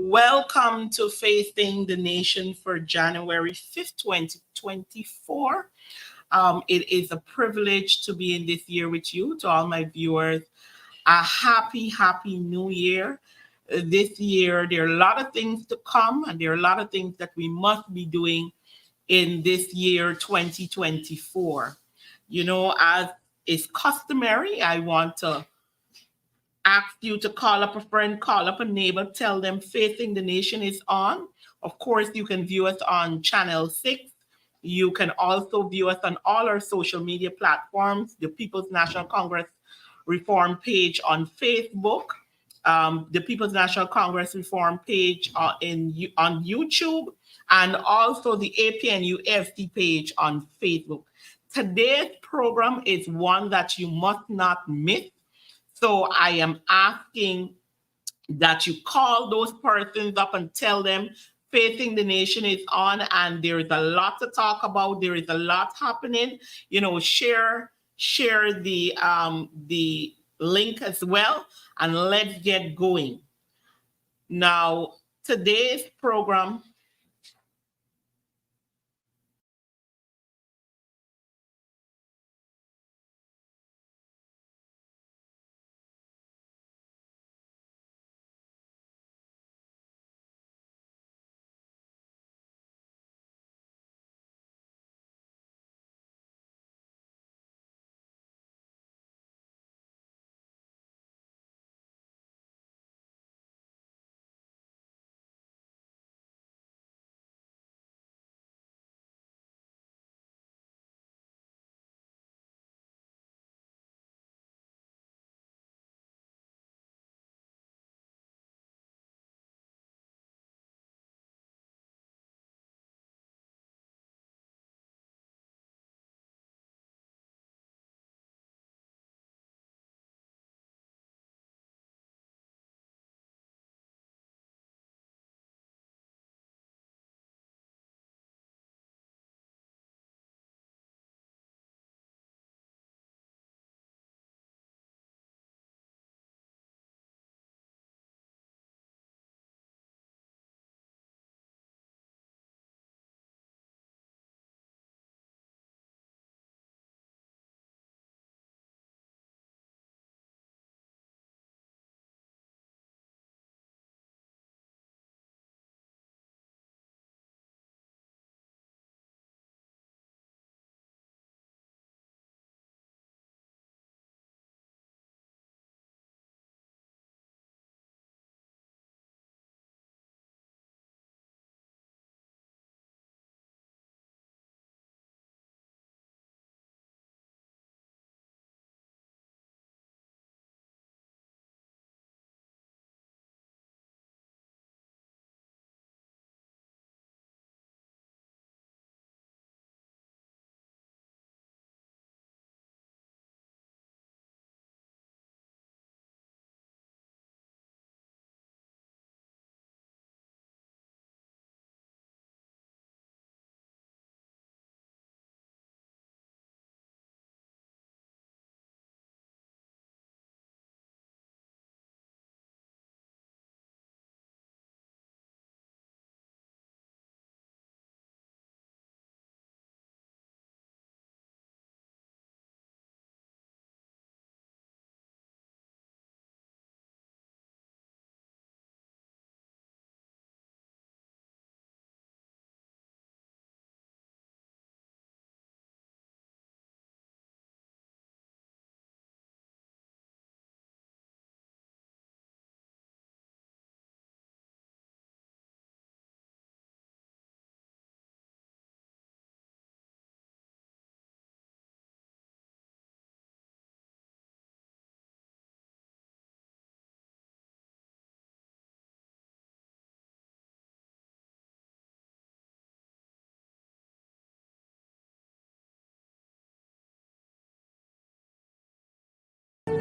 Welcome to Facing the Nation for January 5th, 2024. It is a privilege to be in this year with you. To all my viewers, a happy new year. This year, there are a lot of things to come, and there are a lot of things that we must be doing in this year, 2024. As is customary, I want to ask you to call up a friend, call up a neighbor, tell them Facing the Nation is on. Of course, you can view us on Channel 6. You can also view us on all our social media platforms, the People's National Congress Reform page on Facebook, the People's National Congress Reform page on YouTube, and also the APNU FT page on Facebook. Today's program is one that you must not miss. So I am asking that you call those persons up and tell them Facing the Nation is on, and there is a lot to talk about. There is a lot happening. Share the link as well, and let's get going. Now, today's program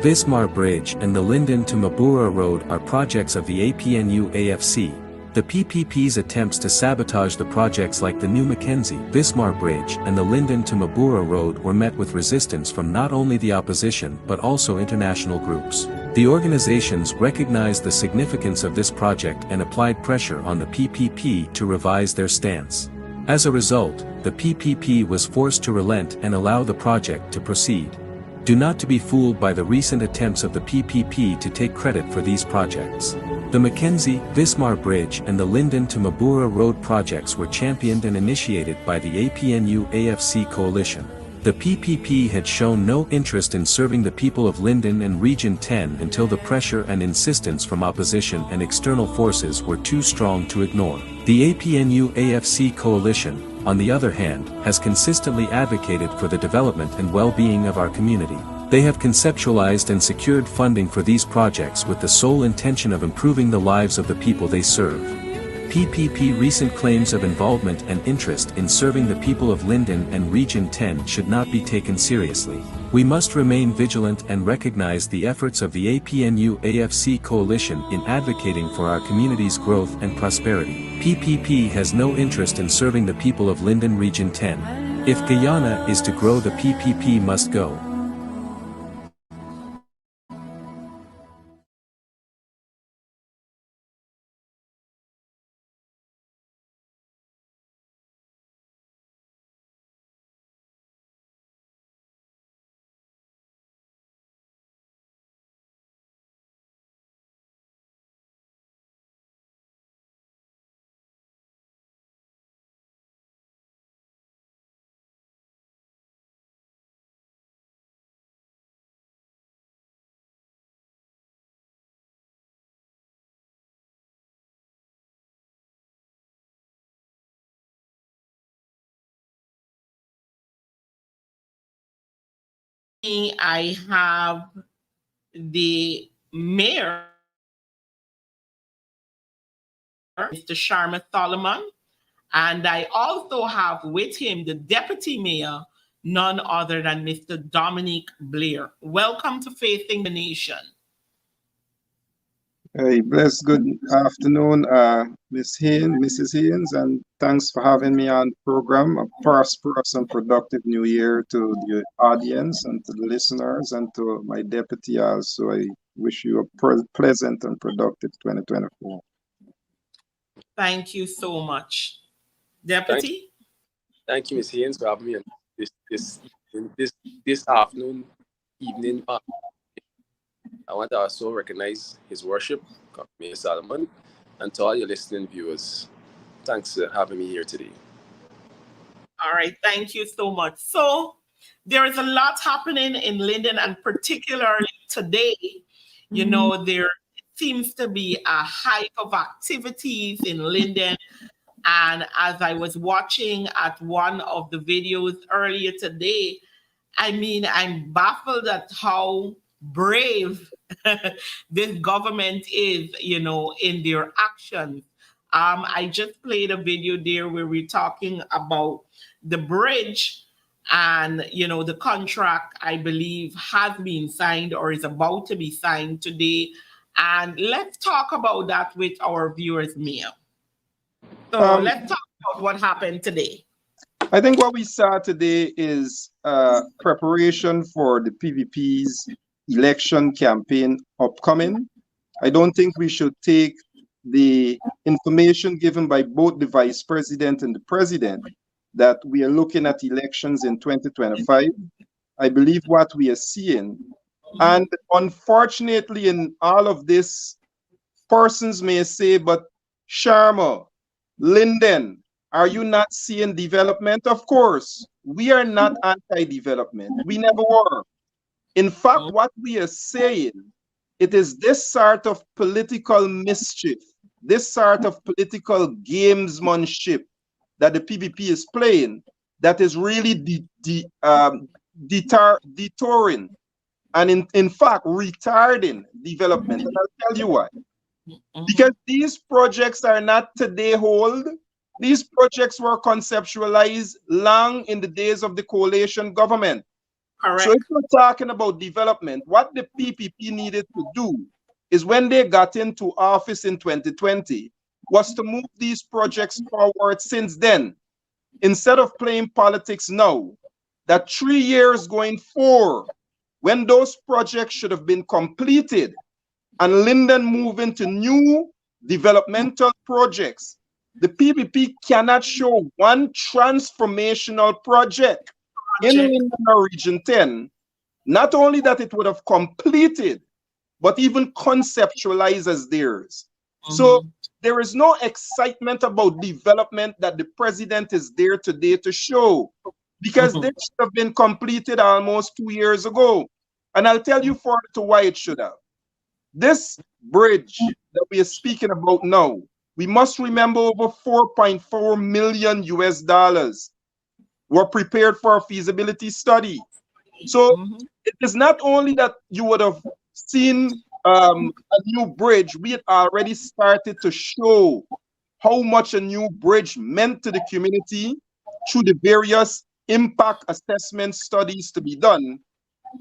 Vismar Bridge and the Linden to Mabura Road are projects of the APNU-AFC. The PPP's attempts to sabotage the projects like the new Mackenzie-Vismar Bridge and the Linden to Mabura Road were met with resistance from not only the opposition but also international groups. The organizations recognized the significance of this project and applied pressure on the PPP to revise their stance. As a result, the PPP was forced to relent and allow the project to proceed. Do not to be fooled by the recent attempts of the PPP to take credit for these projects. The Mackenzie-Vismar Bridge and the Linden to Mabura Road projects were championed and initiated by the APNU-AFC coalition. The PPP had shown no interest in serving the people of Linden and Region 10 until the pressure and insistence from opposition and external forces were too strong to ignore. The APNU-AFC coalition, on the other hand, has consistently advocated for the development and well-being of our community. They have conceptualized and secured funding for these projects with the sole intention of improving the lives of the people they serve. PPP recent claims of involvement and interest in serving the people of Linden and Region 10 should not be taken seriously. We must remain vigilant and recognize the efforts of the APNU-AFC coalition in advocating for our community's growth and prosperity. PPP has no interest in serving the people of Linden Region 10. If Guyana is to grow, the PPP must go. I have the mayor, Mr. Sharma Solomon, and I also have with him the deputy mayor, none other than Mr. Dominic Blair. Welcome to Facing the Nation. Hey, bless good afternoon, Mrs. Haynes, and thanks for having me on the program. A prosperous and productive new year to the audience and to the listeners and to my deputy also. I wish you a pleasant and productive 2024. Thank you so much. Deputy? Thank you, Ms. Haynes, for having me on this afternoon, evening. I want to also recognize His Worship, Mayor Solomon, and to all your listening viewers. Thanks for having me here today. All right, thank you so much. So there is a lot happening in Linden, and particularly today, you know, there seems to be a hike of activities in Linden. And as I was watching at one of the videos earlier today, I mean, I'm baffled at how brave this government is, you know, in their actions. I just played a video there where we're talking about the bridge, and, you know, the contract, I believe, has been signed or is about to be signed today. And let's talk about that with our viewers, Mia. So let's talk about what happened today. I think what we saw today is preparation for the PPP's election campaign upcoming. I don't think we should take the information given by both the vice president and the president that we are looking at elections in 2025. I believe what we are seeing, and unfortunately in all of this, persons may say, but Sharma, Linden, are you not seeing development? Of course, we are not anti-development. We never were. In fact, what we are saying, it is this sort of political mischief, this sort of political gamesmanship that the PPP is playing that is really detouring and in fact retarding development. And I'll tell you why. Because these projects are not today old. These projects were conceptualized long in the days of the coalition government. So if Correct. we're talking about development, what the PPP needed to do is when they got into office in 2020 was to move these projects forward since then. Instead of playing politics now, that 3 years going forward, when those projects should have been completed and Linden move into new developmental projects, the PPP cannot show one transformational project in Project. Linden or Region 10, not only that it would have completed, but even conceptualized as theirs. So Mhm. there is no excitement about development that the president is there today to show, because this should have been completed almost 2 years ago. And I'll tell you further to why it should have. This bridge that we are speaking about now, we must remember over 4.4 million US dollars were prepared for a feasibility study. So Mhm. it is not only that you would have seen a new bridge, we had already started to show how much a new bridge meant to the community through the various impact assessment studies to be done.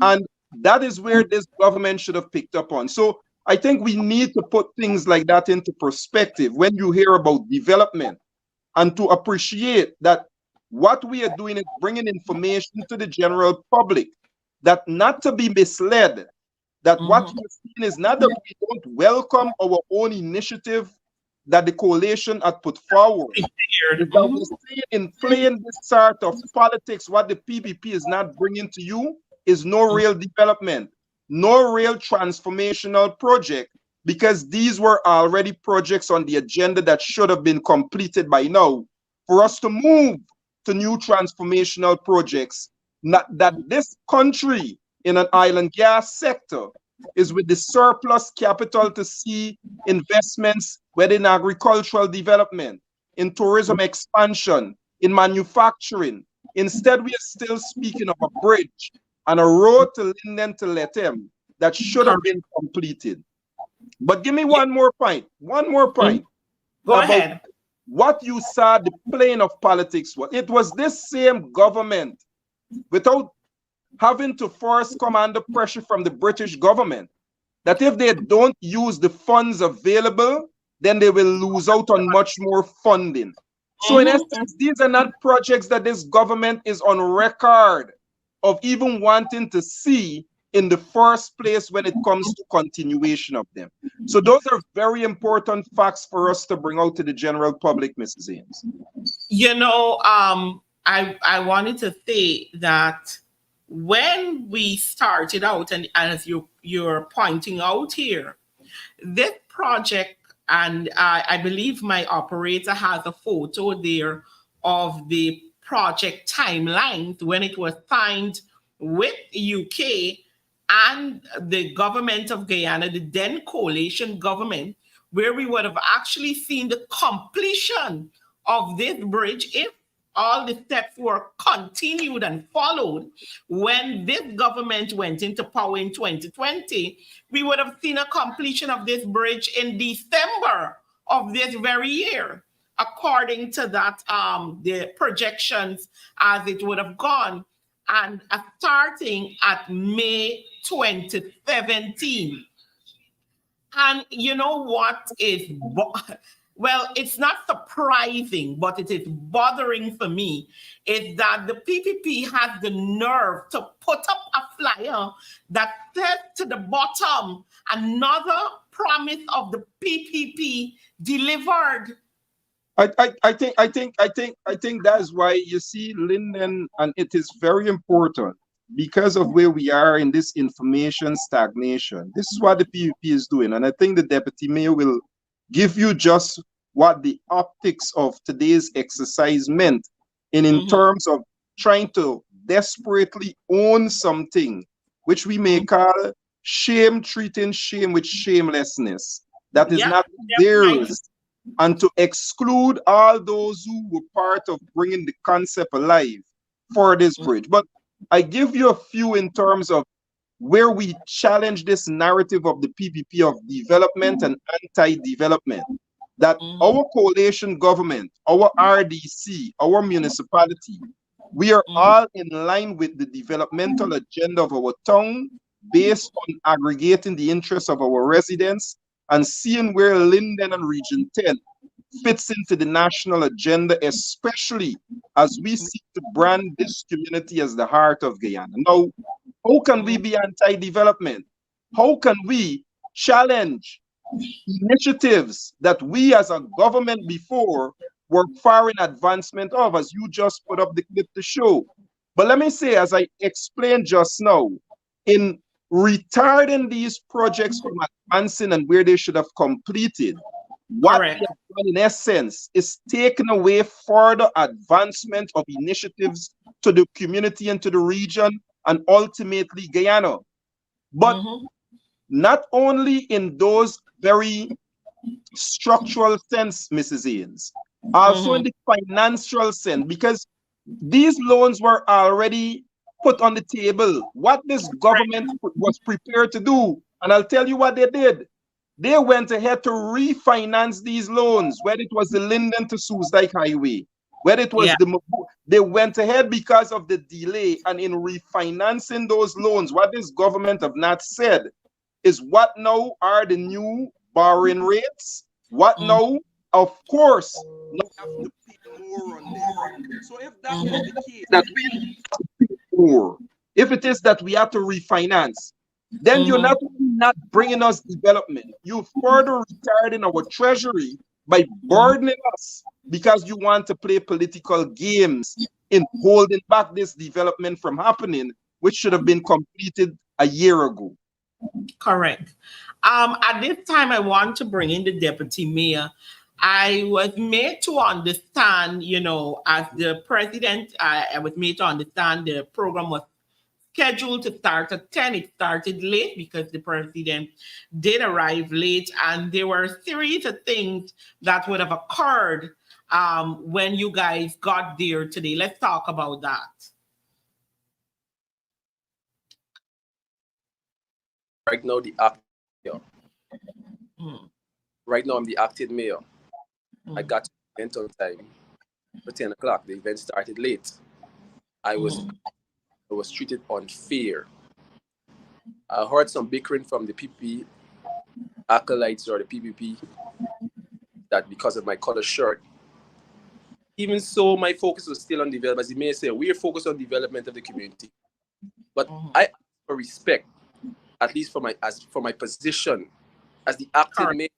And that is where this government should have picked up on. So I think we need to put things like that into perspective when you hear about development, and to appreciate that what we are doing is bringing information to the general public, that not to be misled, that what Mhm. you're seeing is not that we don't welcome our own initiative that the coalition had put forward. Is Prepared. that Mhm. we're seeing in playing this sort of politics, what the PPP is not bringing to you is no real development, no real transformational project, because these were already projects on the agenda that should have been completed by now for us to move to new transformational projects. Not that this country in an oil and gas sector is with the surplus capital to see investments within agricultural development, in tourism expansion, in manufacturing. Instead, we are still speaking of a bridge and a road to Linden to Lethem that should have Correct. been completed. But give me Yeah. one more Mhm. point Go about ahead. what you saw the plane of politics was. It was this same government, without having to first come under pressure from the British government, that if they don't use the funds available, then they will lose out on much more funding. So in Mhm. essence, these are not projects that this government is on record of even wanting to see in the first place when it comes to continuation of them. So those are very important facts for us to bring out to the general public, Mrs. Ames. I wanted to say that when we started out, and as you're pointing out here, this project, and I believe my operator has a photo there of the project timelines when it was signed with UK and the government of Guyana, the then coalition government, where we would have actually seen the completion of this bridge if all the steps were continued and followed. When this government went into power in 2020, we would have seen a completion of this bridge in December of this very year, according to that the projections as it would have gone, and starting at May 2017. And you know what is, well, it's not surprising, but it is bothering for me, is that the PPP has the nerve to put up a flyer that says to the bottom, another promise of the PPP delivered. I think that's why you see Linden, and it is very important because of where we are in this information stagnation. This is what the PUP is doing, and I think the deputy mayor will give you just what the optics of today's exercise meant in Mhm, terms of trying to desperately own something, which we may mhm. call shame, treating shame with shamelessness that is Yeah, not that's right. theirs, and to exclude all those who were part of bringing the concept alive for this bridge. But I give you a few in terms of where we challenge this narrative of the PPP of development and anti-development. That Mhm, our coalition government, our RDC, our municipality We are all in line with the developmental agenda of our town based on aggregating the interests of our residents and seeing where Linden and Region 10 fits into the national agenda, especially as we seek to brand this community as the heart of Guyana. Now, how can we be anti-development? How can we challenge initiatives that we as a government before were far in advancement of, as you just put up the clip to show? But let me say, as I explained just now, in retarding these projects from advancing and where they should have completed, what we have done in essence is taken away further advancement of initiatives to the community and to the region and ultimately Guyana. But not only in those very structural sense, Mrs. Haynes, also in the financial sense, because these loans were already put on the table. What this government was prepared to do, and I'll tell you what they did. They went ahead to refinance these loans, whether it was the Linden to Soosdijk Highway, whether it was they went ahead because of the delay, and in refinancing those loans, what this government have not said is what now are the new borrowing rates, what now, of course, now have to pay more on them. So if that is the case, that we have to pay more, if it is that we have to refinance, then you're not bringing us development. You further retarding our treasury by burdening us because you want to play political games in holding back this development from happening, which should have been completed a year ago. Correct. At this time, I want to bring in the deputy mayor. I was made to understand, as the president, I was made to understand the program was scheduled to start at 10. It started late because the president did arrive late, and there were a series of things that would have occurred when you guys got there today. Let's talk about that. Right now, the acting mayor. Right now, I'm the acting mayor. I got to the event on time for 10 o'clock. The event started late. I was treated unfair. I heard some bickering from the PPP acolytes or the PPP that because of my color shirt. Even so, my focus was still on development. As the mayor said, we are focused on development of the community. But I ask for respect, at least for my position as the acting mayor,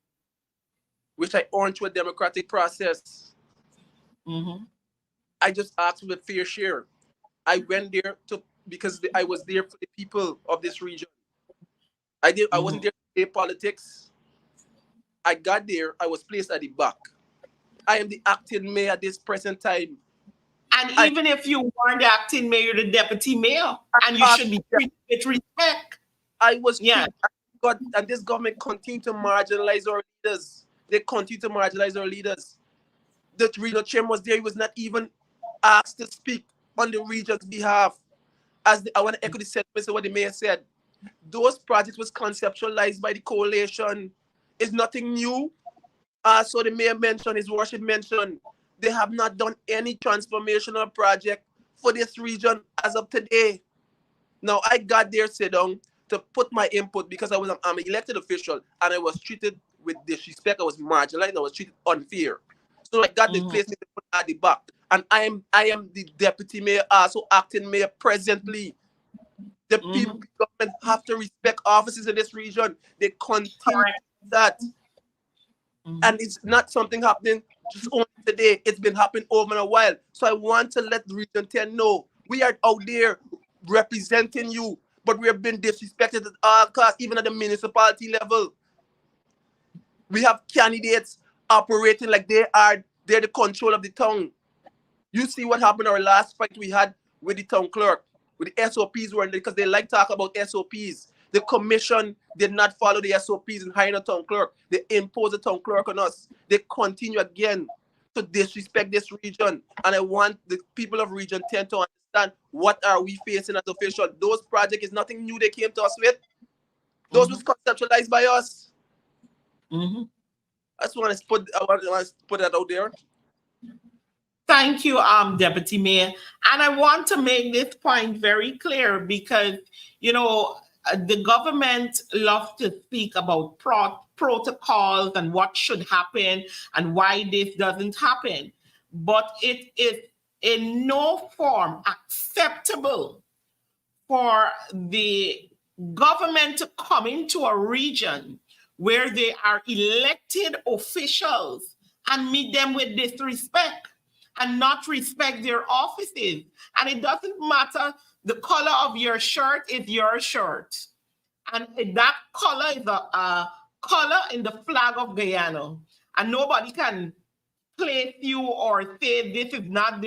which I earned through a democratic process. I just asked for a fair share. I went there because I was there for the people of this region. I wasn't there to play politics. I got there. I was placed at the back. I am the acting mayor at this present time. And even if you weren't the acting mayor, the deputy mayor, and you should be treated with respect. I was God, and this government continue to marginalize our leaders. They continue to marginalize our leaders. The regional chairman was there. He was not even asked to speak on the region's behalf. I want to echo the sentiment of what the mayor said. Those projects was conceptualized by the coalition. It's nothing new. So the mayor mentioned, his worship mentioned, they have not done any transformational project for this region as of today. Now, I got there, sit down, to put my input because I'm an elected official and I was treated with disrespect. I was marginalized. I was treated unfair. So I got the place at the back. And I am the deputy mayor, also acting mayor presently. The people government have to respect offices in this region. They continue that. And it's not something happening just only today. It's been happening over a while. So I want to let the Region 10 know we are out there representing you, but we have been disrespected at all costs, even at the municipality level. We have candidates operating like they're the control of the town. You see what happened our last fight we had with the town clerk, with the SOPs were because they like to talk about SOPs. The commission did not follow the SOPs in hiring a town clerk. They imposed a town clerk on us. They continue again to disrespect this region. And I want the people of Region 10 to understand what are we facing as officials. Those projects is nothing new they came to us with. Those was conceptualized by us. I just want to put that out there. Thank you, Deputy Mayor. And I want to make this point very clear because, the government loves to speak about protocols and what should happen and why this doesn't happen. But it is in no form acceptable for the government to come into a region where they are elected officials and meet them with disrespect and not respect their offices. And it doesn't matter, the color of your shirt is your shirt. And that color is a color in the flag of Guyana. And nobody can place you or say this is not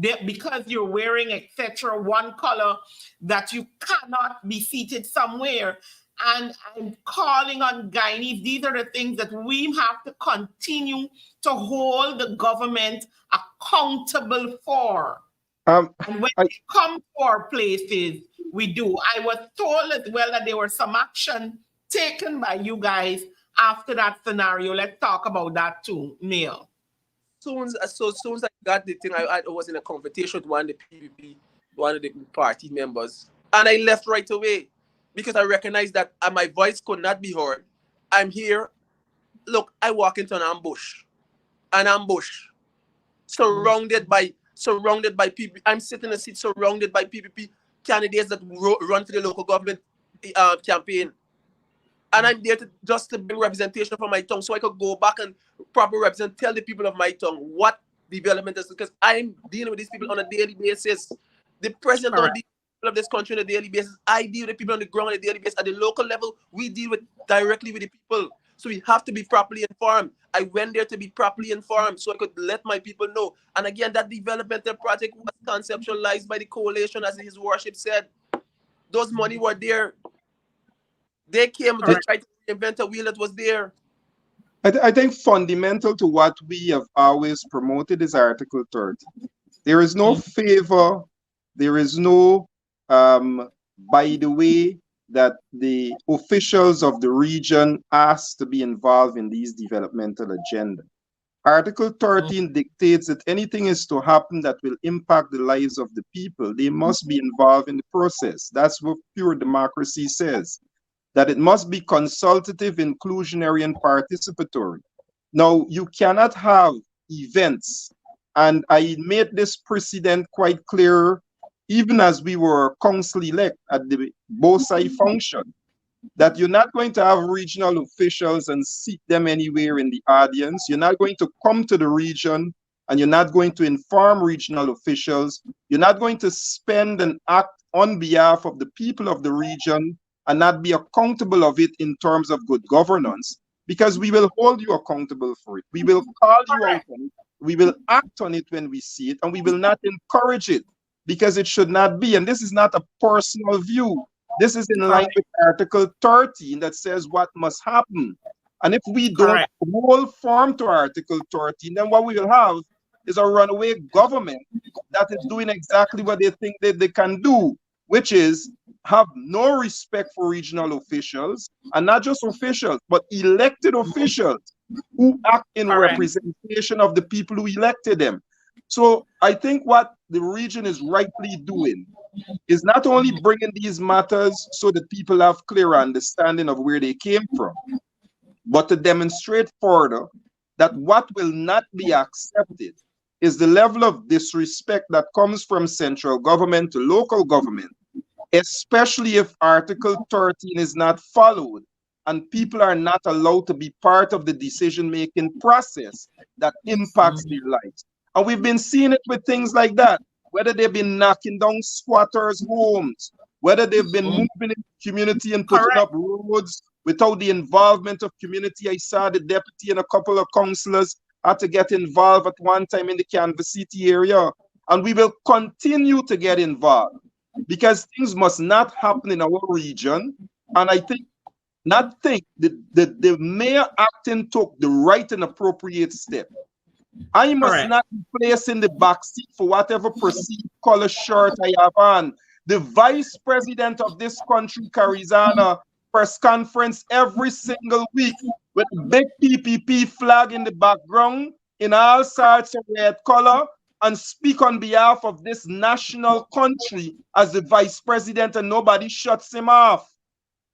because you're wearing, etc., one color that you cannot be seated somewhere. And I'm calling on Guyanese. These are the things that we have to continue to hold the government accountable for. And when we come to our places, we do. I was told as well that there was some action taken by you guys after that scenario. Let's talk about that too, Neil. Soon as I got the thing, I was in a confrontation with one of the PPP, one of the party members, and I left right away because I recognized that my voice could not be heard. I'm here. Look, I walk into an ambush, surrounded by PPP. I'm sitting in a seat surrounded by PPP candidates that run for the local government campaign. And I'm there to bring representation for my tongue so I could go back and properly represent, tell the people of my tongue what development is, because I'm dealing with these people on a daily basis. The president don't deal with people of this country on a daily basis. I deal with the people on the ground on a daily basis. At the local level, we deal directly with the people. So we have to be properly informed. I went there to be properly informed so I could let my people know. And again, that developmental project was conceptualized by the coalition, as his worship said. Those money were there. They came, they tried to invent a wheel that was there. I think fundamental to what we have always promoted is Article 30. There is no favor, there is no, by the way, that the officials of the region asked to be involved in these developmental agenda. Article 13 dictates that anything is to happen that will impact the lives of the people, they must be involved in the process. That's what pure democracy says. That it must be consultative, inclusionary, and participatory. Now, you cannot have events, and I made this precedent quite clear, even as we were council-elect at the BOSAI function, that you're not going to have regional officials and seat them anywhere in the audience. You're not going to come to the region, and you're not going to inform regional officials. You're not going to spend and act on behalf of the people of the region and not be accountable of it in terms of good governance, because we will hold you accountable for it. We will call you out on it. We will act on it when we see it, and we will not encourage it, because it should not be. And this is not a personal view. This is in line with Article 13 that says what must happen. And if we don't hold firm to Article 13, then what we will have is a runaway government that is doing exactly what they think that they can do, which is have no respect for regional officials, and not just officials, but elected officials who act in representation of the people who elected them. So I think what the region is rightly doing is not only bringing these matters so that people have clear understanding of where they came from, but to demonstrate further that what will not be accepted is the level of disrespect that comes from central government to local government, especially if Article 13 is not followed and people are not allowed to be part of the decision-making process that impacts their lives. And we've been seeing it with things like that, whether they've been knocking down squatters' homes, whether they've been moving in the community and putting up roads without the involvement of community. I saw the deputy and a couple of councillors had to get involved at one time in the Canvas City area. And we will continue to get involved, because things must not happen in our region. And I think, the mayor acting took the right and appropriate step. I must not be placed in the backseat for whatever perceived color shirt I have on. The vice president of this country carries on a press conference every single week with a big PPP flag in the background in all sorts of red color, and speak on behalf of this national country as the vice president, and nobody shuts him off.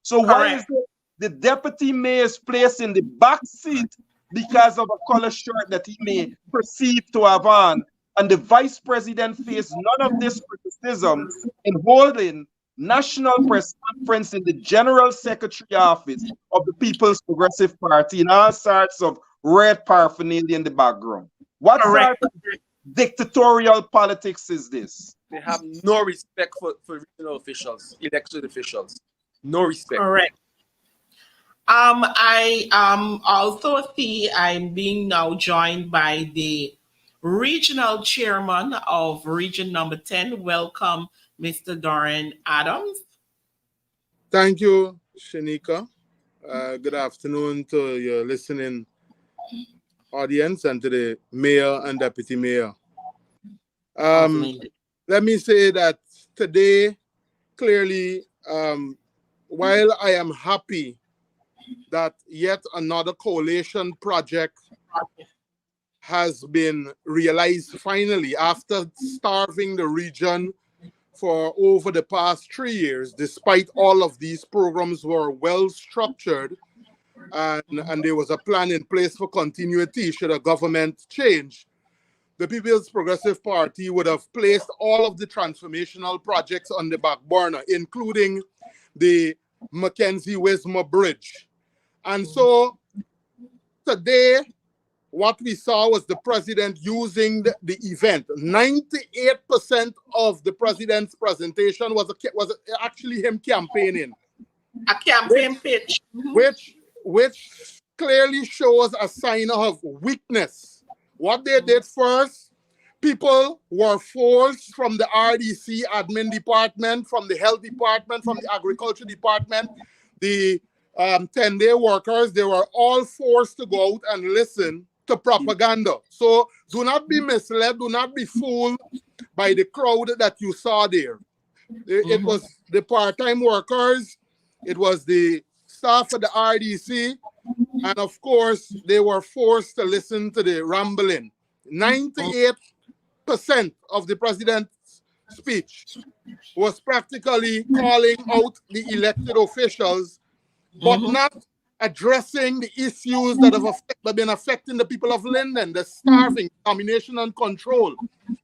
So why is it the deputy mayor is placed in the back seat because of a color shirt that he may perceive to have on, and the vice president faced none of this criticism in holding national press conference in the general secretary office of the People's Progressive Party in all sorts of red paraphernalia in the background? What sort of dictatorial politics is this? They have no respect for regional officials, elected officials. No respect. Correct. I also see I'm being now joined by the regional chairman of region number 10. Welcome, Mr. Deron Adams. Thank you, Shanika. Good afternoon to your listening audience and to the mayor and deputy mayor. Let me say that today, clearly, while I am happy that yet another coalition project has been realized finally after starving the region for over the past 3 years, despite all of these programs were well structured and there was a plan in place for continuity should a government change, the People's Progressive Party would have placed all of the transformational projects on the back burner, including the Mackenzie-Wismar Bridge. And so today, what we saw was the president using the event. 98% of the president's presentation was actually him campaigning. A campaign pitch. Which clearly shows a sign of weakness. What they did first, people were forced from the RDC admin department, from the health department, from the agriculture department, the 10-day workers, they were all forced to go out and listen to propaganda. So do not be misled, do not be fooled by the crowd that you saw there. It was the part-time workers, it was the staff of the RDC, and of course, they were forced to listen to the rambling. 98% of the president's speech was practically calling out the elected officials, but not addressing the issues that have been affecting the people of Linden, the starving, domination, and control.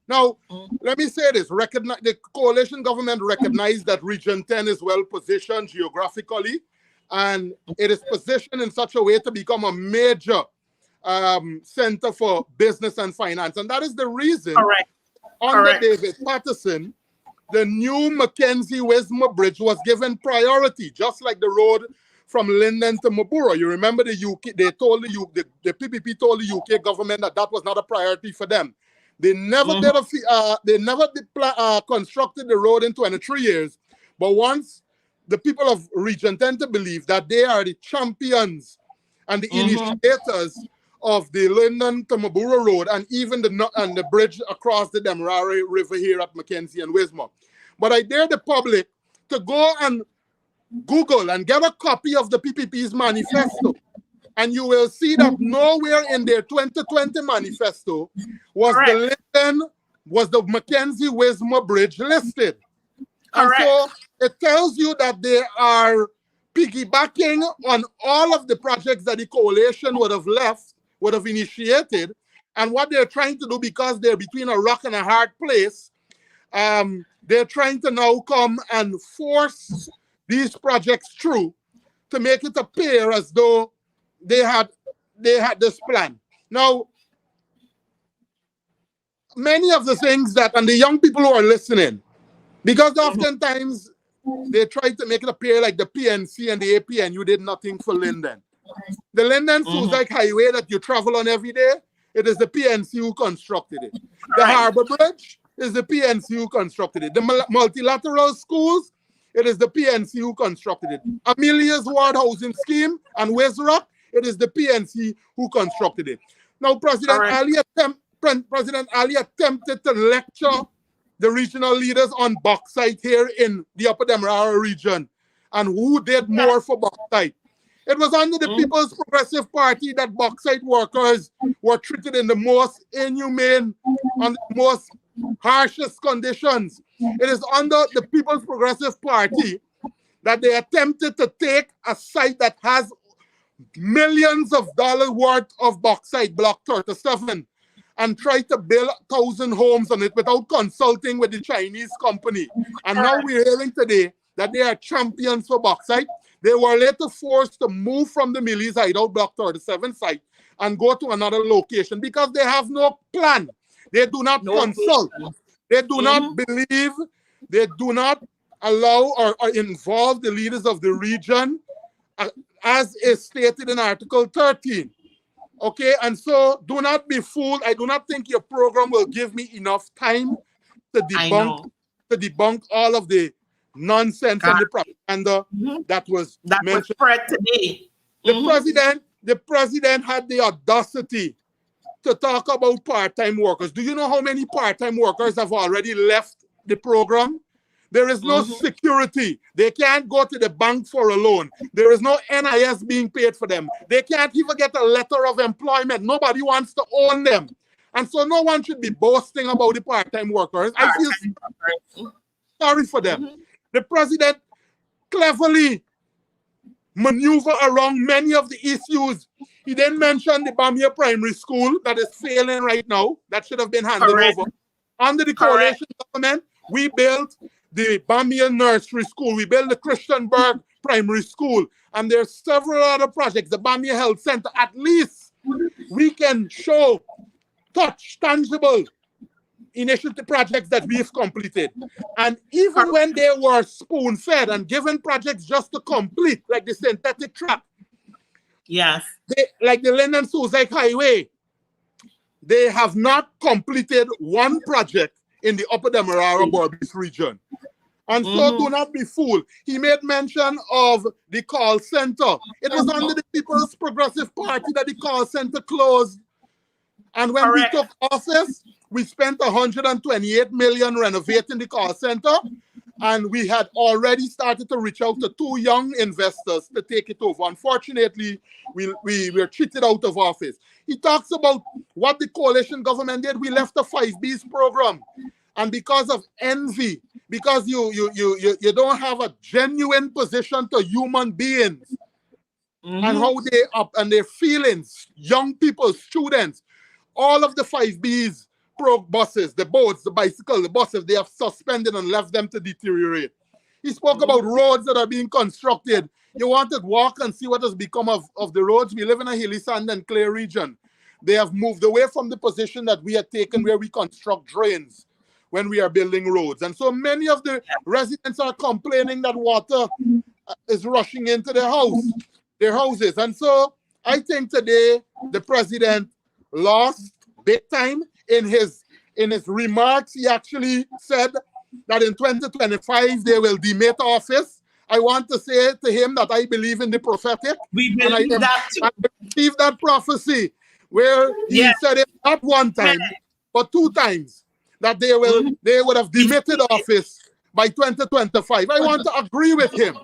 Now, let me say this. The coalition government recognized that Region 10 is well positioned geographically, and it is positioned in such a way to become a major center for business and finance. And that is the reason under David Patterson, the new Mackenzie-Wismar Bridge was given priority, just like the road from Linden to Mabura. You remember the UK, they told the PPP told the UK government that that was not a priority for them. They never constructed the road in 23 years. But once the people of Region 10 to believe that they are the champions and the initiators of the Linden to Mabura Road and even the bridge across the Demerara River here at Mackenzie and Wismar. But I dare the public to go and Google and get a copy of the PPP's manifesto, and you will see that nowhere in their 2020 manifesto was the Mackenzie-Wismar Bridge listed. And so it tells you that they are piggybacking on all of the projects that the coalition would have initiated, and what they're trying to do, because they're between a rock and a hard place, they're trying to now come and force these projects through to make it appear as though they had this plan. Now, many of the things that, and the young people who are listening, because oftentimes they try to make it appear like the PNC and the APNU did nothing for Linden. The Linden-Suzac Highway that you travel on every day, it is the PNC who constructed it. The Harbor Bridge is the PNC who constructed it. The multilateral schools, it is the PNC who constructed it. Amelia's Ward Housing Scheme and Wizrock, it is the PNC who constructed it. Now, President Ali attempted to lecture the regional leaders on bauxite here in the Upper Demerara region and who did more for bauxite. It was under the People's Progressive Party that bauxite workers were treated in the most inhumane, and the most harshest conditions. It is under the People's Progressive Party that they attempted to take a site that has millions of dollars worth of bauxite, Block 37, and try to build 1,000 homes on it without consulting with the Chinese company. And now we're hearing today that they are champions for bauxite. They were later forced to move from the Millie's hideout Block 37 site and go to another location because they have no plan. They do not consult. They do not believe. They do not allow or involve the leaders of the region as is stated in Article 13. Okay, and so do not be fooled. I do not think your program will give me enough time to debunk all of the nonsense and the propaganda that was mentioned. Spread today. The president had the audacity to talk about part-time workers. Do you know how many part-time workers have already left the program? There is no security. They can't go to the bank for a loan. There is no NIS being paid for them. They can't even get a letter of employment. Nobody wants to own them. And so no one should be boasting about the part-time workers. I feel sorry for them. The president cleverly maneuvered around many of the issues. He didn't mention the Bamia Primary School that is failing right now. That should have been handed over. Under the coalition government, we built the Bamia Nursery School. We built the Christianberg Primary School. And there are several other projects, the Bamia Health Center. At least we can show, touch, tangible initiative projects that we've completed. And even when they were spoon-fed and given projects just to complete, like the synthetic track, like the Linden Suzac Highway, they have not completed one project in the Upper Demerara Berbice region. And so do not be fooled. He made mention of the call center. It was under the People's Progressive Party that the call center closed. And when we took office, we spent $128 million renovating the call center. And we had already started to reach out to 2 young investors to take it over. Unfortunately, we were cheated out of office. He talks about what the coalition government did. We left the 5Bs program. And because of envy, because you don't have a genuine position to human beings and how they up and their feelings, young people, students, all of the 5Bs buses, the boats, the bicycles, the buses, they have suspended and left them to deteriorate. He spoke about roads that are being constructed. You want to walk and see what has become of the roads. We live in a hilly sand and clay region. They have moved away from the position that we had taken where we construct drains when we are building roads. And so many of the residents are complaining that water is rushing into their houses. And so I think today the president lost big time. In his remarks, he actually said that in 2025 they will demit office. I want to say to him that I believe in the prophetic. We believe that too. I believe that prophecy where he said it not one time, but 2 times, that they would have demitted office by 2025. I want to agree with him.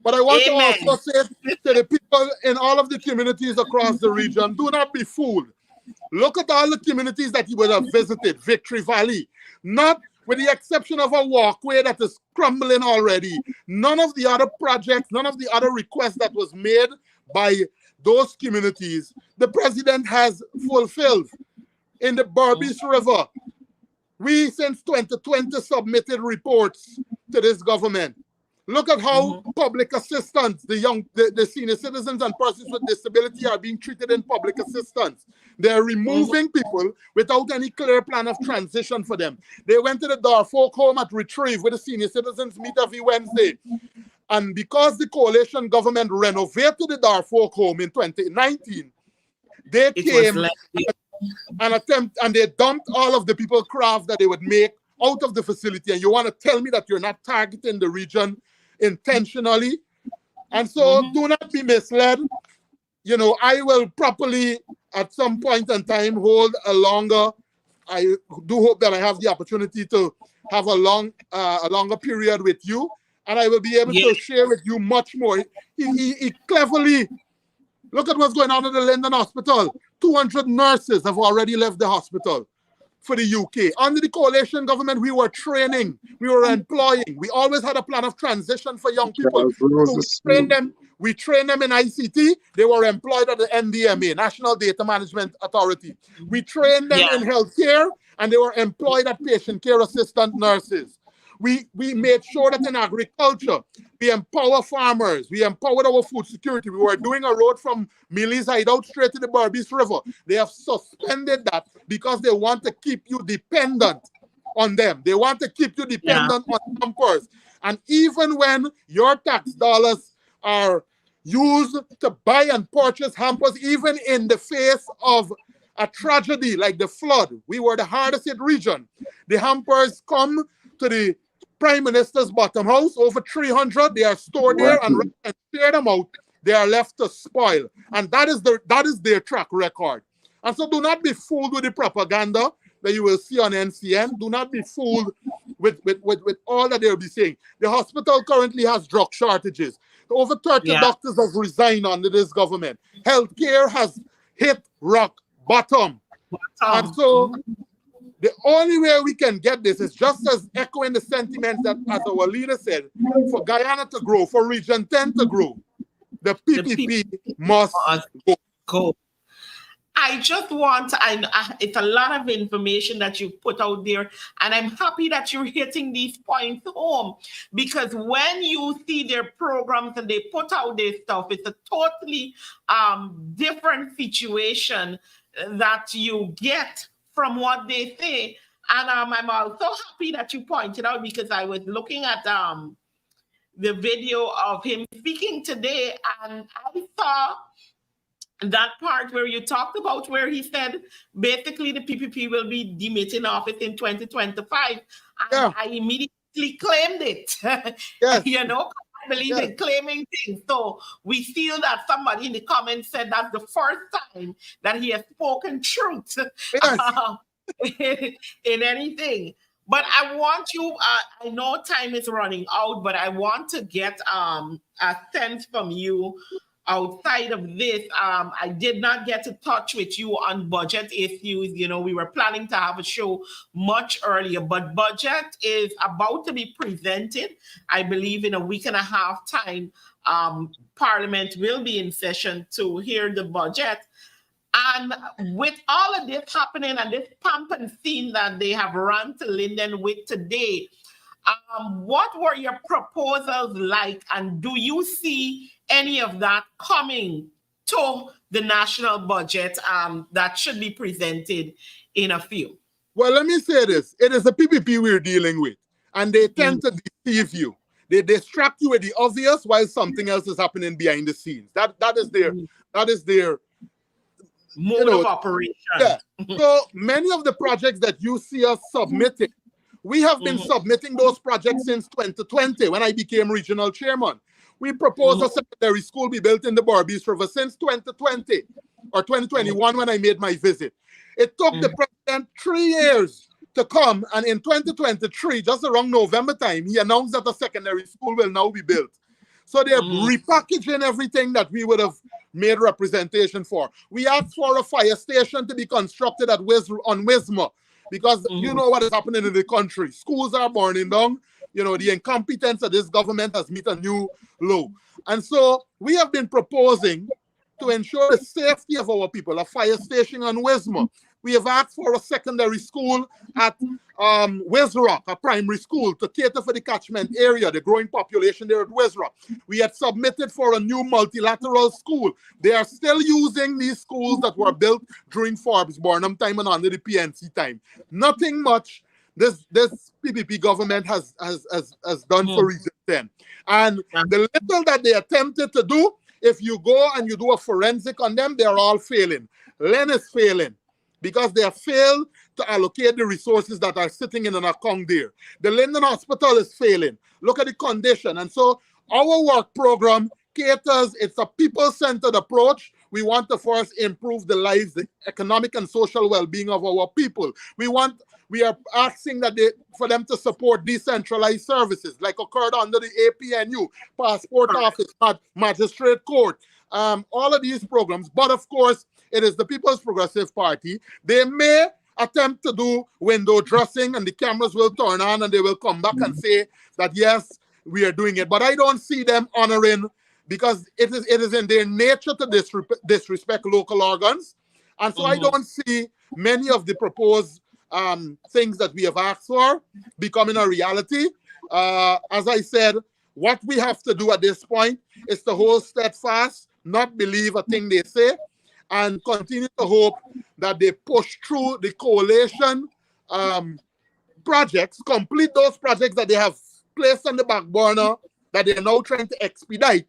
But I want to also say to the people in all of the communities across the region, do not be fooled. Look at all the communities that you would have visited, Victory Valley. Not with the exception of a walkway that is crumbling already. None of the other projects, none of the other requests that was made by those communities, the president has fulfilled. In the Berbice River, we since 2020 submitted reports to this government. Look at how public assistance, the senior citizens and persons with disability are being treated in public assistance. They're removing people without any clear plan of transition for them. They went to the Darfolk home at Retrieve where the senior citizens meet every Wednesday. And because the coalition government renovated the Darfolk home in 2019, they came and they dumped all of the people craft that they would make out of the facility. And you want to tell me that you're not targeting the region intentionally? And so do not be misled. You know, I will properly at some point in time hold a longer, I do hope that I have the opportunity to have a longer period with you, and I will be able to share with you much more. He cleverly Look at what's going on at the Linden Hospital. 200 nurses have already left the hospital for the UK. Under the coalition government, we were training, we were employing. We always had a plan of transition for young people. So we trained them in ICT. They were employed at the NDMA, National Data Management Authority. We trained them in healthcare, and they were employed as patient care assistant nurses. We made sure that in agriculture, we empower farmers. We empowered our food security. We were doing a road from Millie's Hideout straight to the Berbice River. They have suspended that because they want to keep you dependent on them. They want to keep you dependent on hampers. And even when your tax dollars are used to buy and purchase hampers, even in the face of a tragedy like the flood, we were the hardest hit region. The hampers come to the Prime Minister's bottom house, over 300. They are stored there, and rather than clear them out, they are left to spoil. And that is their track record. And so do not be fooled with the propaganda that you will see on NCN. Do not be fooled with all that they'll be saying. The hospital currently has drug shortages. Over 30 doctors have resigned under this government. Healthcare has hit rock bottom. And so the only way we can get this is just as echoing the sentiments that, as our leader said, for Guyana to grow, for Region 10 to grow, the PPP must go. I just want, it's a lot of information that you put out there, and I'm happy that you're hitting these points home, because when you see their programs and they put out their stuff, it's a totally different situation that you get from what they say. And I'm also happy that you pointed out, because I was looking at the video of him speaking today, and I saw that part where you talked about where he said basically the PPP will be demitting office in 2025. And I immediately claimed it. You know, I believe in claiming things. So we feel that somebody in the comments said that's the first time that he has spoken truth in anything. But I want you, I know time is running out, but I want to get a sense from you outside of this. I did not get to touch with you on budget issues. You know, we were planning to have a show much earlier, but budget is about to be presented. I believe in a week and a half time, Parliament will be in session to hear the budget. And with all of this happening and this pump and scene that they have run to Linden with today, what were your proposals like? And do you see any of that coming to the national budget that should be presented in a few? Well, let me say this. It is the PPP we're dealing with, and they tend to deceive you. They distract you with the obvious while something else is happening behind the scenes. That is their mode of operation. Yeah. So many of the projects that you see us submitting, we have been submitting those projects since 2020 when I became regional chairman. We proposed a secondary school be built in the Berbice River since 2020 or 2021 when I made my visit. It took the president 3 years to come, and in 2023, just around November time, he announced that a secondary school will now be built. So they're repackaging everything that we would have made representation for. We asked for a fire station to be constructed on Wisma, because you know what is happening in the country. Schools are burning down. You know, the incompetence of this government has hit a new low. And so we have been proposing to ensure the safety of our people, a fire station on Wisma. We have asked for a secondary school at Wizrock, a primary school, to cater for the catchment area, the growing population there at Wizrock. We had submitted for a new multilateral school. They are still using these schools that were built during Forbes Burnham time and under the PNC time. Nothing much this PPP government has done for Region 10. And the little that they attempted to do, if you go and you do a forensic on them, they're all failing. Len is failing because they have failed to allocate the resources that are sitting in an account there. The Linden Hospital is failing. Look at the condition. And so our work program caters, it's a people-centered approach. We want to first improve the lives, the economic and social well-being of our people. We are asking that for them to support decentralized services like occurred under the APNU, passport office, magistrate court, all of these programs. But of course, it is the People's Progressive Party. They may attempt to do window dressing and the cameras will turn on and they will come back and say that, yes, we are doing it. But I don't see them honoring, because it is in their nature to disrespect local organs. And so I don't see many of the proposed things that we have asked for becoming a reality. As I said, what we have to do at this point is to hold steadfast, not believe a thing they say, and continue to hope that they push through the coalition projects, complete those projects that they have placed on the back burner, that they are now trying to expedite,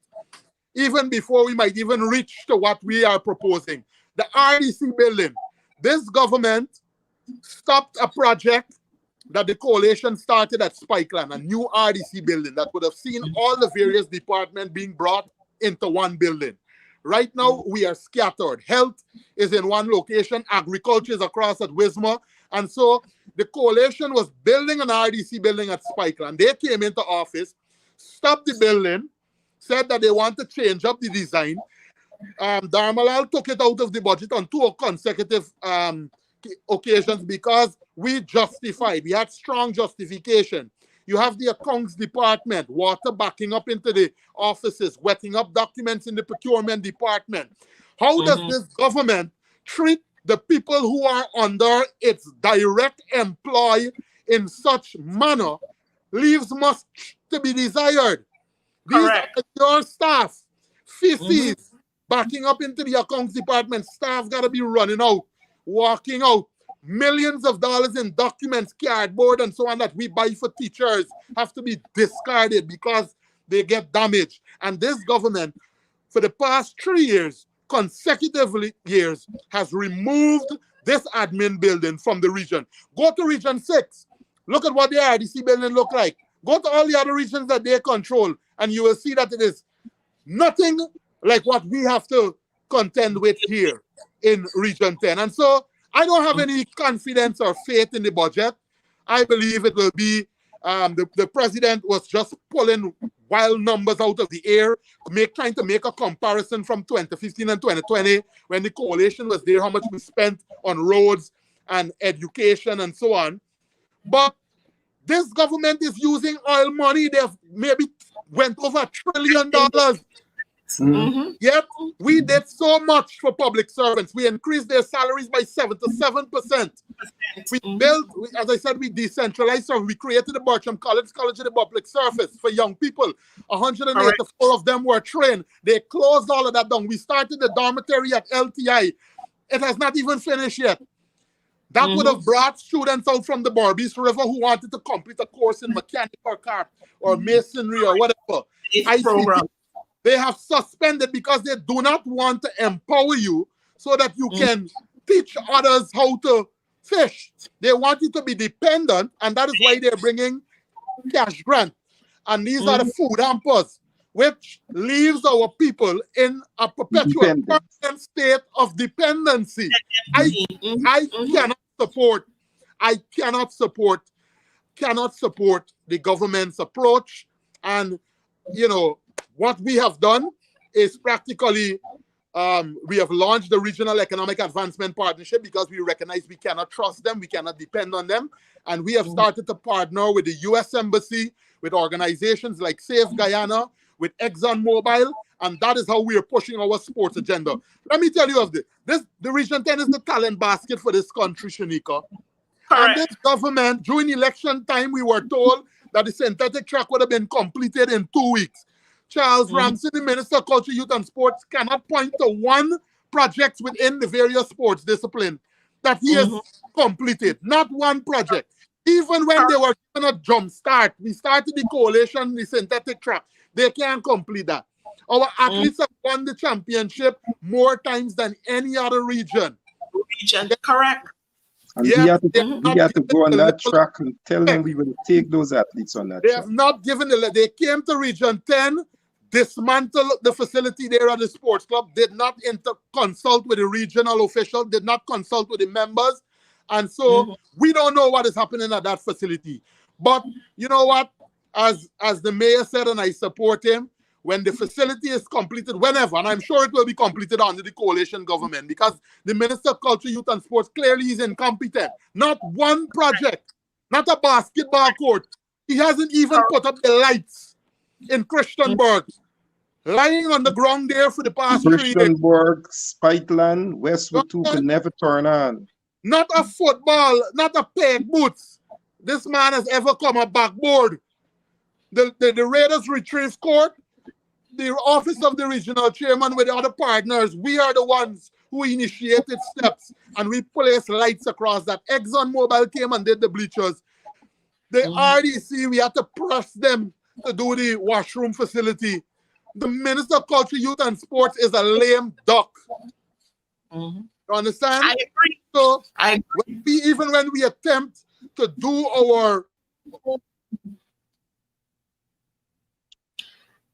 even before we might even reach to what we are proposing. The RDC building. This government stopped a project that the coalition started at Spikeland, a new RDC building that would have seen all the various departments being brought into one building. Right now, we are scattered. Health is in one location, agriculture is across at Wismar, and so the coalition was building an RDC building at Spikeland. They came into office, stopped the building, said that they want to change up the design. Dharmalal took it out of the budget on 2 consecutive occasions because we justified. We had strong justification. You have the accounts department, water backing up into the offices, wetting up documents in the procurement department. How does this government treat the people who are under its direct employ in such manner? Leaves much to be desired. Correct. These are your staff. Feces backing up into the accounts department. Staff got to be running out, walking out. Millions of dollars in documents, cardboard, and so on that we buy for teachers have to be discarded because they get damaged. And this government, for the past 3 years, consecutively years, has removed this admin building from the region. Go to Region 6. Look at what the RDC building look like. Go to all the other regions that they control, and you will see that it is nothing like what we have to contend with here in Region 10. And so I don't have any confidence or faith in the budget. I believe it will be, the president was just pulling wild numbers out of the air, trying to make a comparison from 2015 and 2020 when the coalition was there, how much we spent on roads and education and so on. But this government is using oil money. They've maybe went over $1 trillion. Yet we did so much for public servants. We increased their salaries by 77%. We built, as I said, we decentralized. So we created the Bertram College of the Public Service for young people. 184 of them were trained. They closed all of that down. We started the dormitory at LTI. It has not even finished yet. That would have brought students out from the Barbies River who wanted to complete a course in mechanic or car or masonry or whatever. They have suspended because they do not want to empower you so that you can teach others how to fish. They want you to be dependent, and that is why they're bringing cash grant. And these are the food hampers, which leaves our people in a perpetual permanent state of dependency. I cannot support the government's approach. And, you know, what we have done is practically, we have launched the Regional Economic Advancement Partnership because we recognize we cannot trust them, we cannot depend on them. And we have started to partner with the U.S. Embassy, with organizations like Safe Guyana, with ExxonMobil, and that is how we are pushing our sports agenda. Let me tell you of this. The Region 10 is the talent basket for this country, Shanika. And this government, during election time, we were told that the synthetic track would have been completed in 2 weeks. Charles Ramsey, the Minister of Culture, Youth and Sports, cannot point to one project within the various sports discipline that he has completed. Not one project. Even when they were given a jump start, we started the coalition, the synthetic track. They can't complete that. Our athletes have won the championship more times than any other region. Correct. And we have to go on that track and tell them we will take those athletes on that track. Have not given they came to Region 10, dismantled the facility there at the sports club, did not consult with the regional official, did not consult with the members. And so we don't know what is happening at that facility. But you know what? As the mayor said, and I support him, when the facility is completed, whenever, and I'm sure it will be completed under the coalition government, because the Minister of Culture, Youth and Sports clearly is incompetent. Not one project, not a basketball court. He hasn't even put up the lights in Christianburg, lying on the ground there for the past 3 years. Christianburg, Spiteland, Westwood 2 could never turn on. Not a football, not a peg boots. This man has ever come a backboard. The Raiders Retrieve Court, the office of the regional chairman with the other partners, we are the ones who initiated steps, and we placed lights across that. ExxonMobil came and did the bleachers. The RDC, we had to press them to do the washroom facility. The Minister of Culture, Youth and Sports is a lame duck. You understand? I agree. So even when we attempt to do our...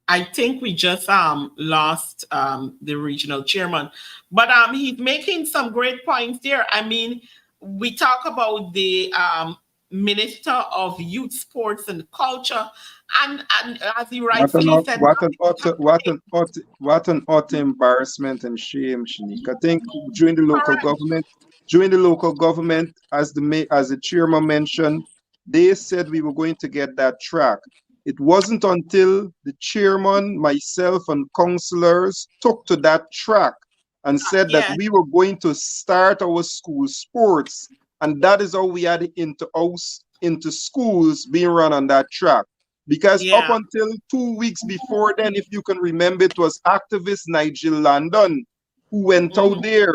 I think we just lost the regional chairman, but he's making some great points there. I mean, we talk about the Minister of Youth, Sports and Culture, and as he rightfully said, what an utter embarrassment and shame, Shanique. I think during the local government, as the chairman mentioned, they said we were going to get that track. It wasn't until the chairman, myself, and councillors took to that track and said that we were going to start our school sports, and that is how we had into schools being run on that track. Because up until 2 weeks before then, if you can remember, it was activist Nigel Landon who went out there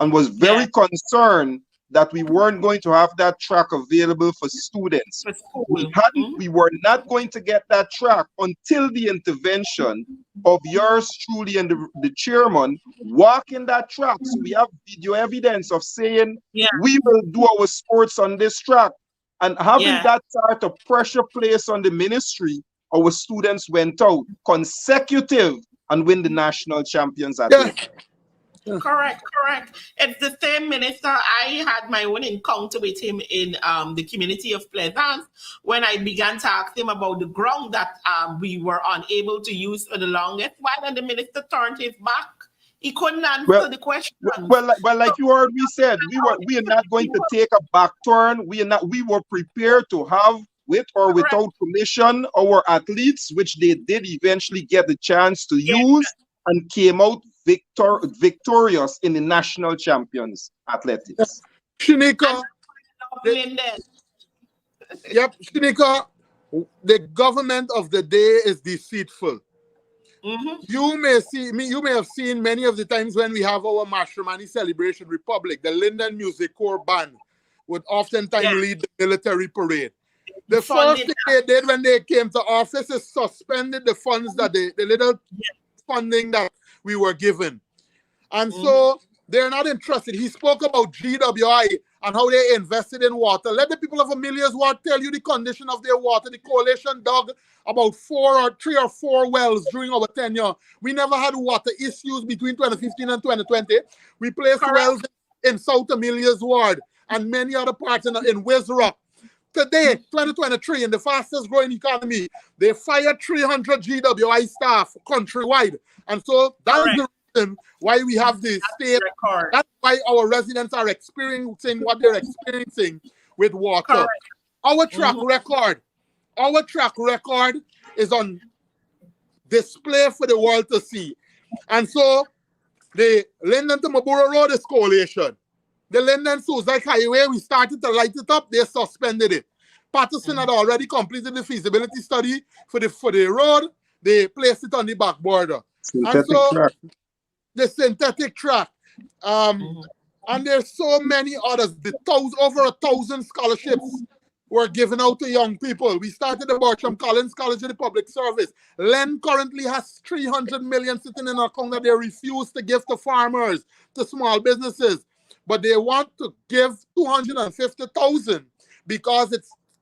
and was very concerned that we weren't going to have that track available for students. We were not going to get that track until the intervention of yours truly and the chairman walking that track. So we have video evidence of saying we will do our sports on this track. And having that sort of pressure placed on the ministry, our students went out consecutive and win the national champions at it. Correct. It's the same minister. I had my own encounter with him in the community of Pleasance when I began to ask him about the ground that we were unable to use for the longest while, and the minister turned his back. He couldn't answer the question. Well, like you already said, we are not going to take a back turn. We were prepared to have, with or without permission, our athletes, which they did eventually get the chance to use, and came out victorious in the national champions athletics. Shanika, Shanika, the government of the day is deceitful. You may have seen many of the times when we have our Mashramani Celebration Republic, the Linden Music Corps band would oftentimes lead the military parade. The first thing they did when they came to office is suspended the funds that the little funding that we were given. And so they're not interested. He spoke about GWI and how they invested in water. Let the people of Amelia's Ward tell you the condition of their water. The coalition dug about 3 or 4 wells during our tenure. We never had water issues between 2015 and 2020. We placed wells in South Amelia's Ward and many other parts in Wizrock. Today, 2023, in the fastest growing economy, they fired 300 GWI staff countrywide. And so that is the reason why we have this state. That's why our residents are experiencing what they're experiencing with water. Our track record is on display for the world to see. And so the Linden to Mabura Road is coalition. The Linden Suicide Highway, we started to light it up, they suspended it. Patterson had already completed the feasibility study for the road. They placed it on the back border. The synthetic track. And there's so many others. Over 1,000 scholarships were given out to young people. We started the Bertram Collins College of the Public Service. Len currently has 300 million sitting in our account that they refuse to give to farmers, to small businesses. But they want to give 250,000 because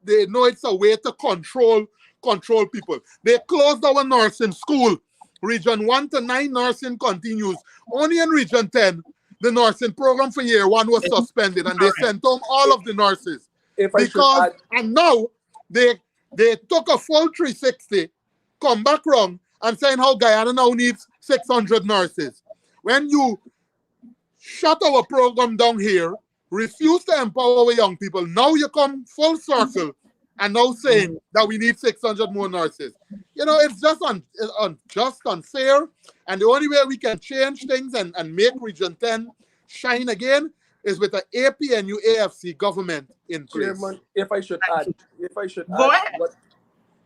they know it's a way to control people. They closed our nursing school. Region 1 to 9 nursing continues. Only in Region 10, the nursing program for year 1 was suspended, and they sent home all of the nurses. And now they took a full 360, come back wrong, and saying how Guyana now needs 600 nurses. When you shut our program down here, refuse to empower our young people, now you come full circle and now saying that we need 600 more nurses. You know, it's just unjust, unfair. And the only way we can change things and make Region 10 shine again is with the APNU AFC government in place. Chairman, if I should add, Go ahead.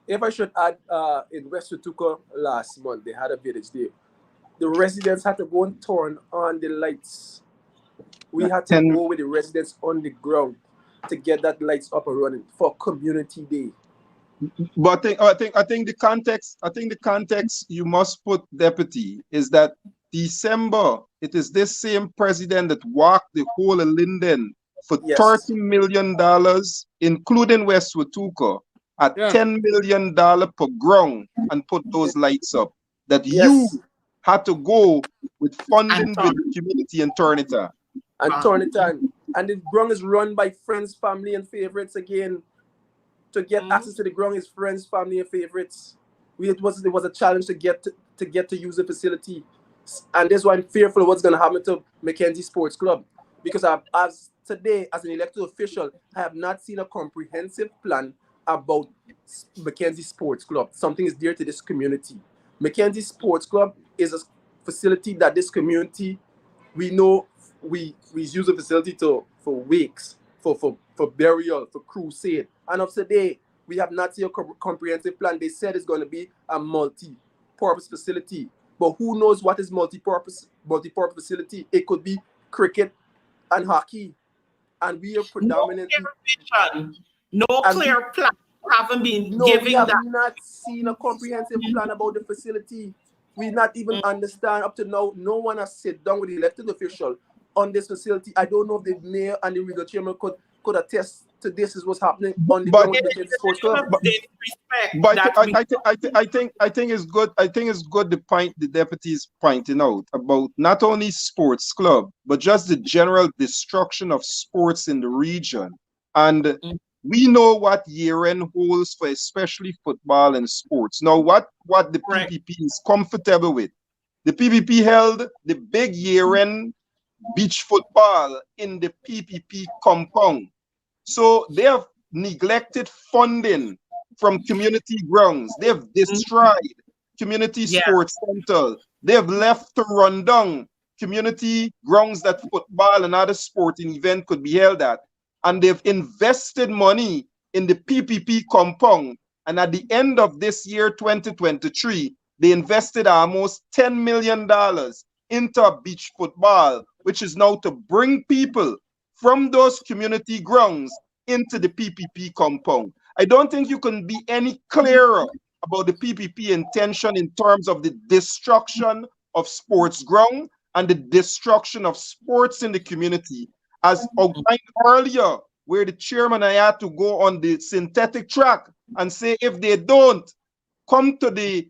In West Watuka last month, they had a village there. The residents had to go and turn on the lights. We had to go with the residents on the ground to get that lights up and running for Community Day. But I think the context you must put, Deputy, is that December, it is this same president that walked the whole of Linden for $30 million, including West Watuka, at $10 million per ground and put those lights up. That you had to go with funding with the community and turn it on. And turn it on. And the ground is run by friends, family, and favorites again. To get access to the ground is friends, family, and favorites. It was a challenge to get to use the facility. And that's why I'm fearful of what's going to happen to Mackenzie Sports Club. Because as today, as an elected official, I have not seen a comprehensive plan about Mackenzie Sports Club. Something is dear to this community. Mackenzie Sports Club is a facility that this community, we know we use the facility for wakes, for burial, for crusade. And of today, we have not seen a comprehensive plan. They said it's going to be a multi-purpose facility. But who knows what is multi-purpose facility? It could be cricket and hockey. And we are predominantly... No clear plan. Haven't been giving we have that. not seen a comprehensive plan about the facility. We not even understand up to now. No one has sit down with the elected official on this facility. I don't know if the mayor and the regional chairman could attest to this is what's happening on the ground with the sports club. But I think it's good. I think it's good the point the deputy is pointing out about not only sports club but just the general destruction of sports in the region. And we know what year-end holds for especially football and sports. Now, what the PPP is comfortable with. The PPP held the big year-end beach football in the PPP compound. So they have neglected funding from community grounds. They have destroyed community sports center. They have left to run down community grounds that football and other sporting event could be held at. And they've invested money in the PPP compound. And at the end of this year, 2023, they invested almost $10 million into beach football, which is now to bring people from those community grounds into the PPP compound. I don't think you can be any clearer about the PPP intention in terms of the destruction of sports ground and the destruction of sports in the community. As outlined earlier, where the chairman and I had to go on the synthetic track and say if they don't come to the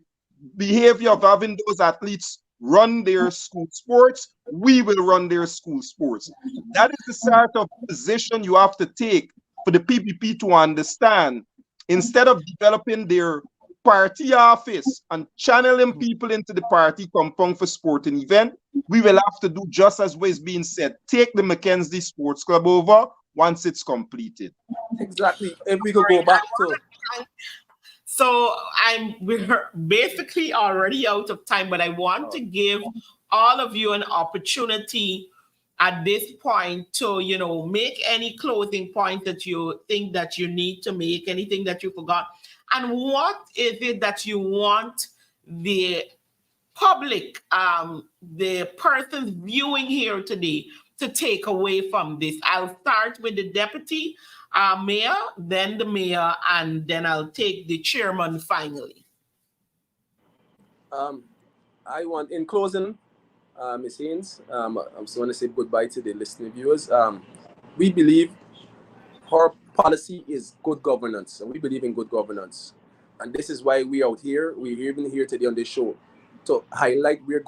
behavior of having those athletes run their school sports, we will run their school sports. That is the sort of position you have to take for the PPP to understand. Instead of developing their party office and channeling people into the party compound for sporting event, we will have to do just as was being said. Take the Mackenzie Sports Club over once it's completed. Exactly. If we could go back to... So we're basically already out of time, but I want to give all of you an opportunity at this point to, make any closing point that you think that you need to make, anything that you forgot. And what is it that you want the public, the persons viewing here today to take away from this? I'll start with the deputy mayor, then the mayor, and then I'll take the chairman finally. I want, in closing, Ms. Haynes, I just want to say goodbye to the listening viewers. We believe our policy is good governance, and we believe in good governance. And this is why we're out here. We're even here today on this show to highlight where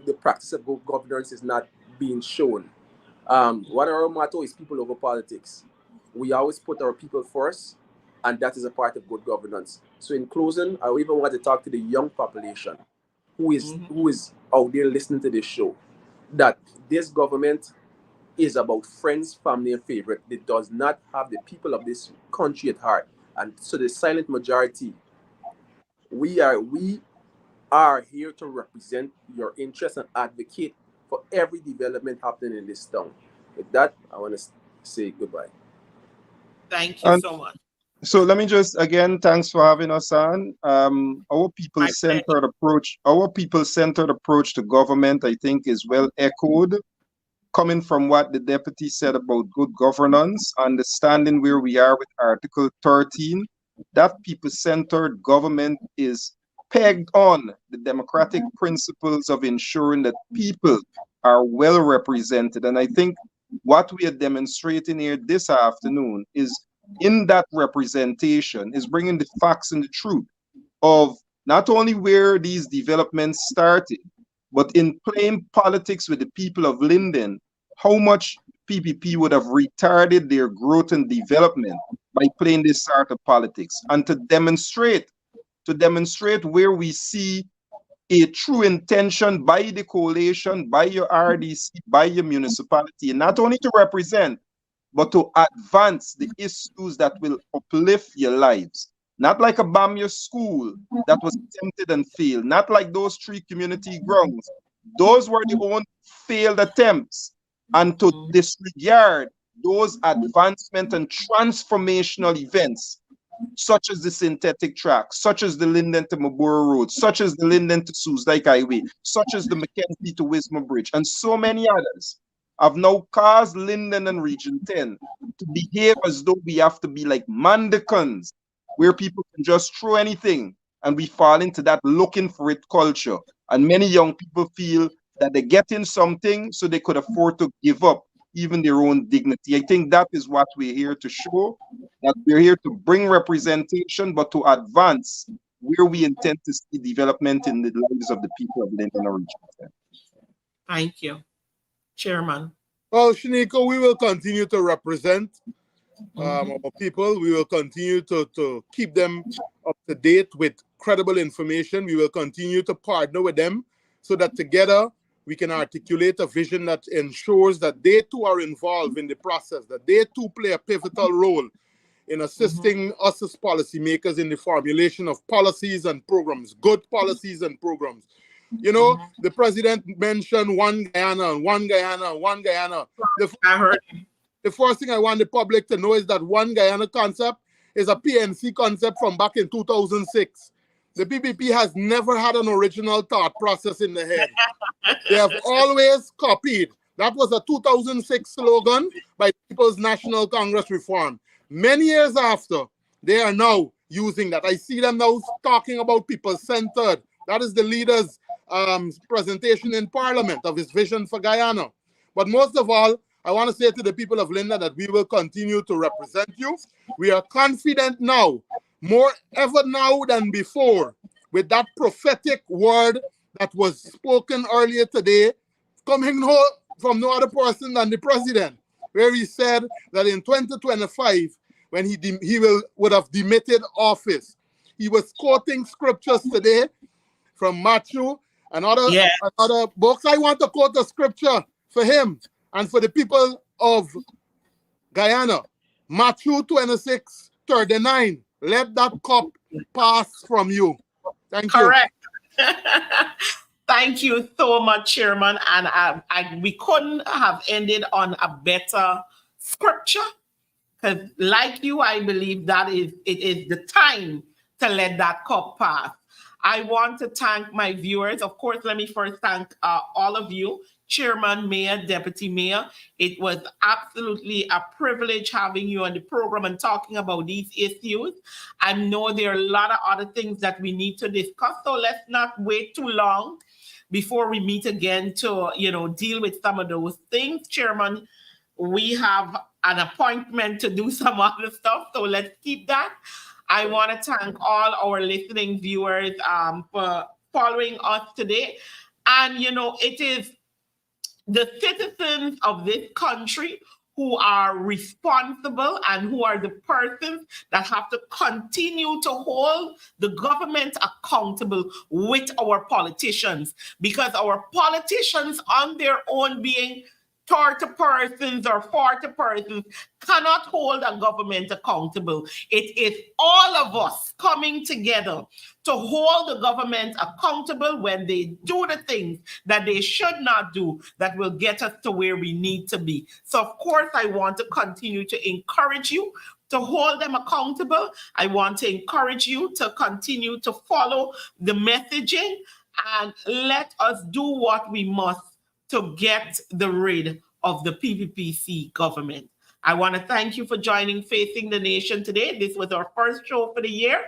the practice of good governance is not being shown. One of our motto is people over politics. We always put our people first, And that is a part of good governance. So in closing, I even want to talk to the young population who is out there listening to this show, that this government is about friends, family, and favorite. It does not have the people of this country at heart. And so the silent majority, we are here to represent your interests and advocate for every development happening in this town. With that, I want to say goodbye. Thank you And so much. so let me just again, thanks for having us on. Our people-centered approach to government, I think, is well echoed, coming from what the deputy said about good governance, understanding where we are with Article 13. That people-centered government is pegged on the democratic principles of ensuring that people are well represented. And I think what we are demonstrating here this afternoon is, in that representation, is bringing the facts and the truth of not only where these developments started, but in playing politics with the people of Linden, how much PPP would have retarded their growth and development by playing this sort of politics, and to demonstrate where we see a true intention by the coalition, by your RDC, by your municipality, and not only to represent, but to advance the issues that will uplift your lives. Not like a Bamia school that was attempted and failed, not like those 3 community grounds. Those were the only failed attempts. And to disregard those advancement and transformational events, such as the synthetic track, such as the Linden to Mabura Road, such as the Linden to Suzdike Highway, such as the Mackenzie to Wisma Bridge, and so many others, have now caused Linden and Region 10 to behave as though we have to be like mandicons, where people can just throw anything, and we fall into that looking for it culture. And many young people feel that they're getting something so they could afford to give up even their own dignity. I think that is what we're here to show, that we're here to bring representation, but to advance where we intend to see development in the lives of the people of Linden and Region 10. Thank you. Chairman. Well, Shaniko, we will continue to represent our people. We will continue to keep them up to date with credible information. We will continue to partner with them so that together we can articulate a vision that ensures that they too are involved in the process, that they too play a pivotal role in assisting us as policymakers in the formulation of policies and programs, good policies and programs. You know, the president mentioned one Guyana, one Guyana, one Guyana. The first thing I want the public to know is that one Guyana concept is a PNC concept from back in 2006. The PPP has never had an original thought process in the head. They have always copied. That was a 2006 slogan by People's National Congress Reform. Many years after, they are now using that. I see them now talking about people-centered. That is the leader's presentation in Parliament of his vision for Guyana. But most of all, I want to say to the people of Linden that we will continue to represent you. We are confident now, more ever now than before, with that prophetic word that was spoken earlier today, coming from no other person than the president, where he said that in 2025, when he would have demitted office. He was quoting scriptures today from Matthew and other books. I want to quote a scripture for him and for the people of Guyana. Matthew 26:39. Let that cup pass from you. Thank you. Correct. Thank you so much, Chairman. And we couldn't have ended on a better scripture, because like you, I believe that it is the time to let that cup pass. I want to thank my viewers. Of course, let me first thank all of you, Chairman, Mayor, Deputy Mayor. It was absolutely a privilege having you on the program and talking about these issues. I know there are a lot of other things that we need to discuss, so let's not wait too long before we meet again to, deal with some of those things. Chairman, we have an appointment to do some other stuff, so let's keep that. I want to thank all our listening viewers for following us today. And, it is the citizens of this country who are responsible and who are the persons that have to continue to hold the government accountable with our politicians, because our politicians on their own, being 30 persons or 40 persons, cannot hold a government accountable. It is all of us coming together to hold the government accountable when they do the things that they should not do that will get us to where we need to be. So, of course, I want to continue to encourage you to hold them accountable. I want to encourage you to continue to follow the messaging and let us do what we must to get rid of the PPPC government. I want to thank you for joining Facing the Nation today. This was our first show for the year.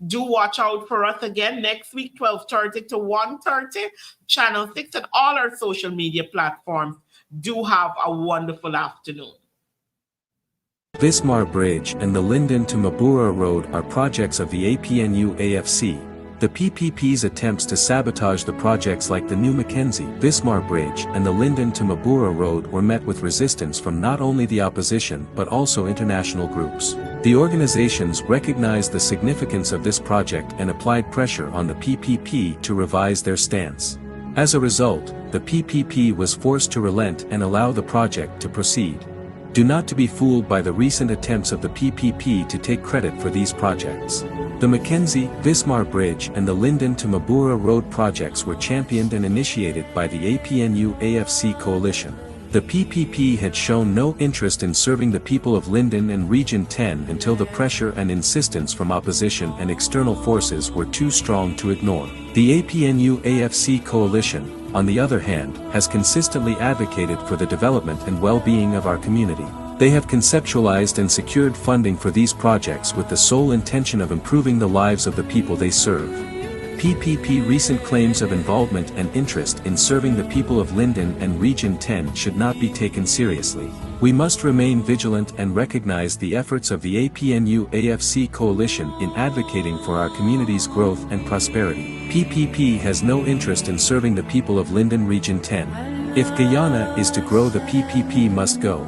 Do watch out for us again next week, 12:30 to 1:30, Channel 6, and all our social media platforms. Do have a wonderful afternoon. Vismar Bridge and the Linden to Mabura Road are projects of the APNU-AFC. The PPP's attempts to sabotage the projects like the new Mackenzie, Vismar Bridge and the Linden to Mabura Road were met with resistance from not only the opposition but also international groups. The organizations recognized the significance of this project and applied pressure on the PPP to revise their stance. As a result, the PPP was forced to relent and allow the project to proceed. Do not to be fooled by the recent attempts of the PPP to take credit for these projects. The Mackenzie, Vismar Bridge and the Linden to Mabura Road projects were championed and initiated by the APNU-AFC coalition. The PPP had shown no interest in serving the people of Linden and Region 10 until the pressure and insistence from opposition and external forces were too strong to ignore. The APNU-AFC coalition, on the other hand, has consistently advocated for the development and well-being of our community. They have conceptualized and secured funding for these projects with the sole intention of improving the lives of the people they serve. PPP recent claims of involvement and interest in serving the people of Linden and Region 10 should not be taken seriously. We must remain vigilant and recognize the efforts of the APNU-AFC coalition in advocating for our community's growth and prosperity. PPP has no interest in serving the people of Linden Region 10. If Guyana is to grow, the PPP must go.